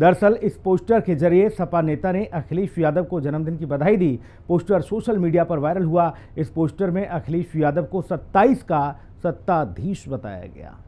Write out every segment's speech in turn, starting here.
दरअसल इस पोस्टर के जरिए सपा नेता ने अखिलेश यादव को जन्मदिन की बधाई दी। पोस्टर सोशल मीडिया पर वायरल हुआ। इस पोस्टर में अखिलेश यादव को 27 का सत्ताधीश बताया गया।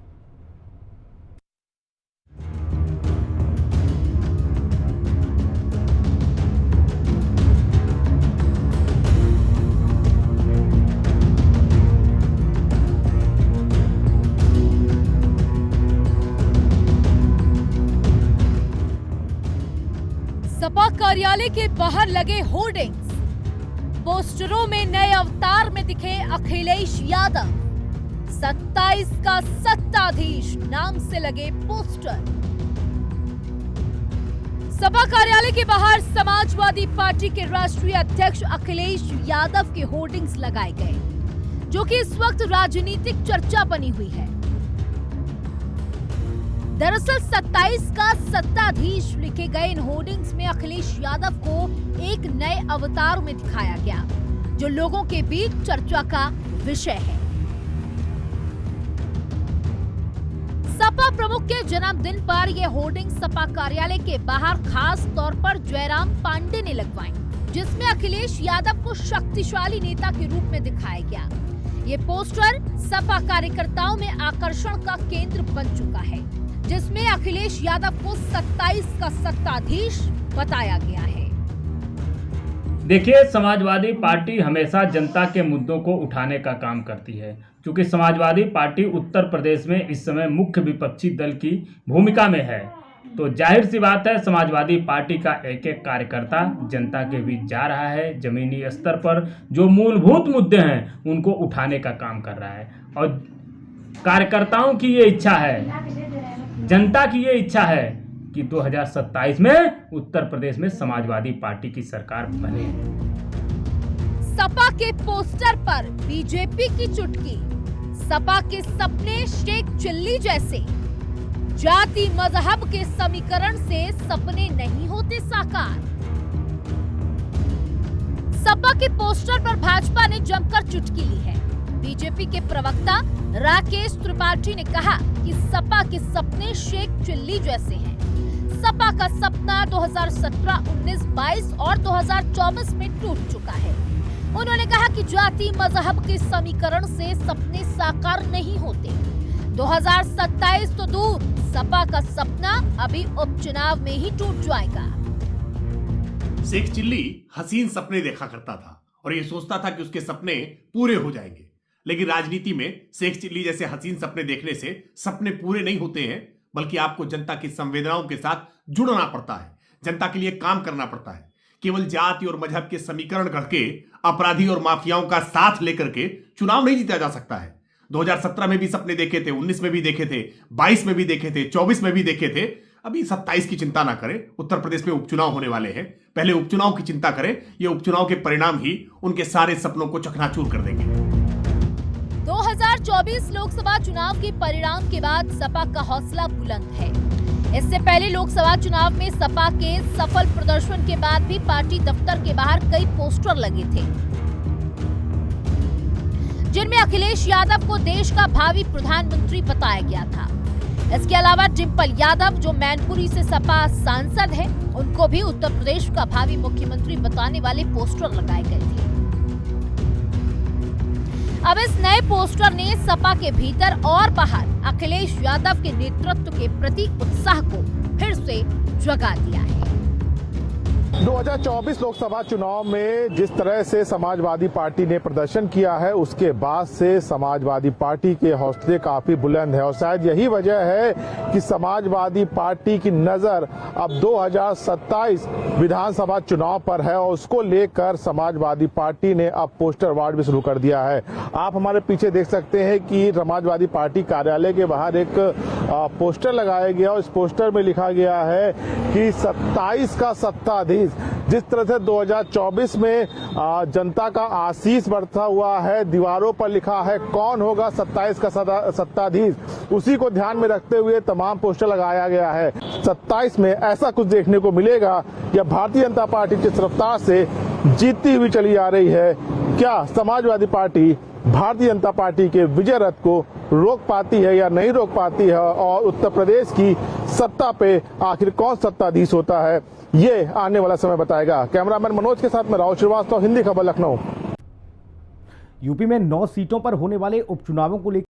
सपा कार्यालय के बाहर लगे होर्डिंग्स, पोस्टरों में नए अवतार में दिखे अखिलेश यादव। 27 का सत्ताधीश नाम से लगे पोस्टर। सपा कार्यालय के बाहर समाजवादी पार्टी के राष्ट्रीय अध्यक्ष अखिलेश यादव के होर्डिंग्स लगाए गए, जो कि इस वक्त राजनीतिक चर्चा बनी हुई है। दरअसल 27 का सत्ताधीश लिखे गए इन होर्डिंग्स में अखिलेश यादव को एक नए अवतार में दिखाया गया, जो लोगों के बीच चर्चा का विषय है। सपा प्रमुख के जन्मदिन पर यह होर्डिंग सपा कार्यालय के बाहर खास तौर पर जयराम पांडे ने लगवाई, जिसमें अखिलेश यादव को शक्तिशाली नेता के रूप में दिखाया गया। ये पोस्टर सपा कार्यकर्ताओं में आकर्षण का केंद्र बन चुका है, जिसमें अखिलेश यादव को 27 का सत्ताधीश बताया गया है। देखिए, समाजवादी पार्टी हमेशा जनता के मुद्दों को उठाने का काम करती है। क्योंकि समाजवादी पार्टी उत्तर प्रदेश में इस समय मुख्य विपक्षी दल की भूमिका में है, तो जाहिर सी बात है समाजवादी पार्टी का एक एक कार्यकर्ता जनता के बीच जा रहा है, जमीनी स्तर पर जो मूलभूत मुद्दे हैं उनको उठाने का काम कर रहा है। और कार्यकर्ताओं की ये इच्छा है, जनता की ये इच्छा है कि 2027 में उत्तर प्रदेश में समाजवादी पार्टी की सरकार बने। सपा के पोस्टर पर बीजेपी की चुटकी, सपा के सपने शेख चिल्ली जैसे। जाति मजहब के समीकरण से सपने नहीं होते साकार। सपा के पोस्टर पर भाजपा ने जमकर चुटकी ली है। बीजेपी के प्रवक्ता राकेश त्रिपाठी ने कहा कि सपा के सपने शेख चिल्ली जैसे हैं। सपा का सपना 2017, 19, 22 और 2024 में टूट चुका है। उन्होंने कहा कि जाति मजहब के समीकरण से सपने साकार नहीं होते। 2027 तो दूर, सपा का सपना अभी उपचुनाव में ही टूट जाएगा। शेख चिल्ली हसीन सपने देखा करता था और ये सोचता था कि उसके सपने पूरे हो जाएंगे। लेकिन राजनीति में शेख चिल्ली जैसे हसीन सपने देखने से सपने पूरे नहीं होते हैं, बल्कि आपको जनता की संवेदनाओं के साथ जुड़ना पड़ता है, जनता के लिए काम करना पड़ता है। केवल जाति और मजहब के समीकरण गढ़ के अपराधी और माफियाओं का साथ लेकर के चुनाव नहीं जीता जा सकता है। 2017 में भी सपने देखे थे, 19 में भी देखे थे, 22 में भी देखे थे, 24 में भी देखे थे। अभी 27 की चिंता ना करें, उत्तर प्रदेश में उपचुनाव होने वाले हैं। पहले उपचुनाव की चिंता करें, ये उपचुनाव के परिणाम ही उनके सारे सपनों को चकनाचूर कर देंगे। 2024 लोकसभा चुनाव के परिणाम के बाद सपा का हौसला बुलंद है। इससे पहले लोकसभा चुनाव में सपा के सफल प्रदर्शन के बाद भी पार्टी दफ्तर के बाहर कई पोस्टर लगे थे, जिनमें अखिलेश यादव को देश का भावी प्रधानमंत्री बताया गया था। इसके अलावा डिंपल यादव, जो मैनपुरी से सपा सांसद है, उनको भी उत्तर प्रदेश का भावी मुख्यमंत्री बताने वाले पोस्टर लगाए गए थे। अब इस नए पोस्टर ने सपा के भीतर और बाहर अखिलेश यादव के नेतृत्व के प्रति उत्साह को फिर से जगा दिया है। 2024 लोकसभा चुनाव में जिस तरह से समाजवादी पार्टी ने प्रदर्शन किया है, उसके बाद से समाजवादी पार्टी के हौसले काफी बुलंद है और शायद यही वजह है कि समाजवादी पार्टी की नजर अब 2027 विधानसभा चुनाव पर है और उसको लेकर समाजवादी पार्टी ने अब पोस्टर वार भी शुरू कर दिया है। आप हमारे पीछे देख सकते हैं कि समाजवादी पार्टी कार्यालय के बाहर एक पोस्टर लगाया गया और इस पोस्टर में लिखा गया है कि 27 का सत्ताधीश। जिस तरह से 2024 में जनता का आशीष बरसा हुआ है, दीवारों पर लिखा है कौन होगा 27 का सत्ताधीश, उसी को ध्यान में रखते हुए तमाम पोस्टर लगाया गया है। 27 में ऐसा कुछ देखने को मिलेगा या भारतीय जनता पार्टी जिस रफ्तार से जीतती हुई चली आ रही है, क्या समाजवादी पार्टी भारतीय जनता पार्टी के विजय रथ को रोक पाती है या नहीं रोक पाती है और उत्तर प्रदेश की सत्ता पे आखिर कौन सत्ताधीश होता है, ये आने वाला समय बताएगा। कैमरामैन मनोज के साथ में राहुल श्रीवास्तव, हिंदी खबर, लखनऊ। यूपी में 9 सीटों पर होने वाले उपचुनावों को लेकर